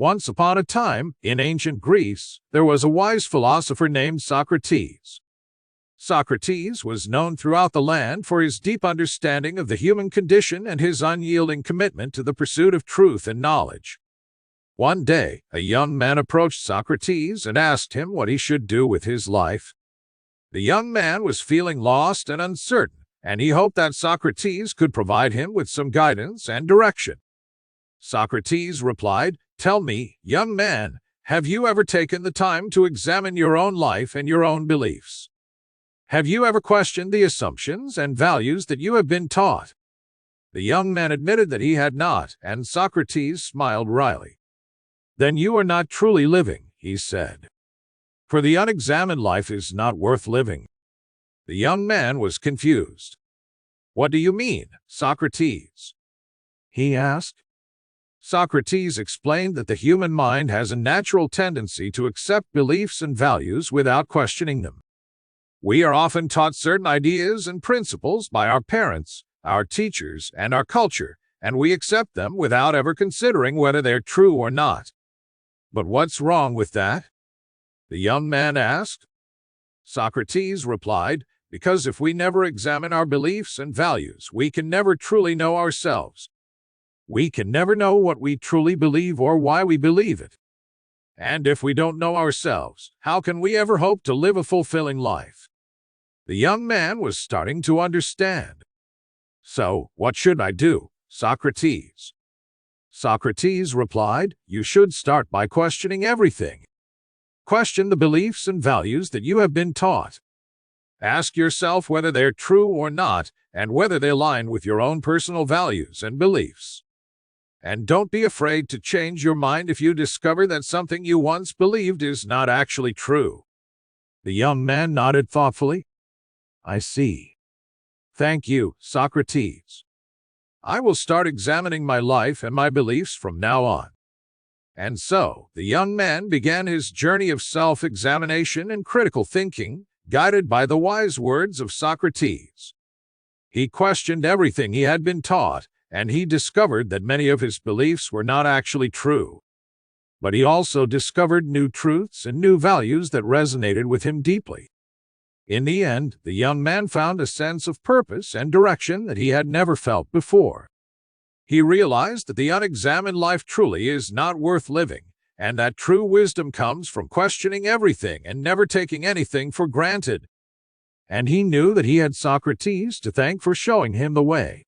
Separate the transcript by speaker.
Speaker 1: Once upon a time, in ancient Greece, there was a wise philosopher named Socrates. Socrates was known throughout the land for his deep understanding of the human condition and his unyielding commitment to the pursuit of truth and knowledge. One day, a young man approached Socrates and asked him what he should do with his life. The young man was feeling lost and uncertain, and he hoped that Socrates could provide him with some guidance and direction. Socrates replied, "Tell me, young man, have you ever taken the time to examine your own life and your own beliefs? Have you ever questioned the assumptions and values that you have been taught?" The young man admitted that he had not, and Socrates smiled wryly. "Then you are not truly living," he said. "For the unexamined life is not worth living." The young man was confused. "What do you mean, Socrates?" he asked. Socrates explained that the human mind has a natural tendency to accept beliefs and values without questioning them. We are often taught certain ideas and principles by our parents, our teachers, and our culture, and we accept them without ever considering whether they're true or not. But what's wrong with that? The young man asked. Socrates replied, "Because if we never examine our beliefs and values, we can never truly know ourselves. We can never know what we truly believe or why we believe it. And if we don't know ourselves, how can we ever hope to live a fulfilling life?" The young man was starting to understand. "So, what should I do, Socrates?" Socrates replied, "You should start by questioning everything. Question the beliefs and values that you have been taught. Ask yourself whether they're true or not, and whether they align with your own personal values and beliefs. And don't be afraid to change your mind if you discover that something you once believed is not actually true." The young man nodded thoughtfully. "I see. Thank you, Socrates. I will start examining my life and my beliefs from now on." And so, the young man began his journey of self-examination and critical thinking, guided by the wise words of Socrates. He questioned everything he had been taught, and he discovered that many of his beliefs were not actually true. But he also discovered new truths and new values that resonated with him deeply. In the end, the young man found a sense of purpose and direction that he had never felt before. He realized that the unexamined life truly is not worth living, and that true wisdom comes from questioning everything and never taking anything for granted. And he knew that he had Socrates to thank for showing him the way.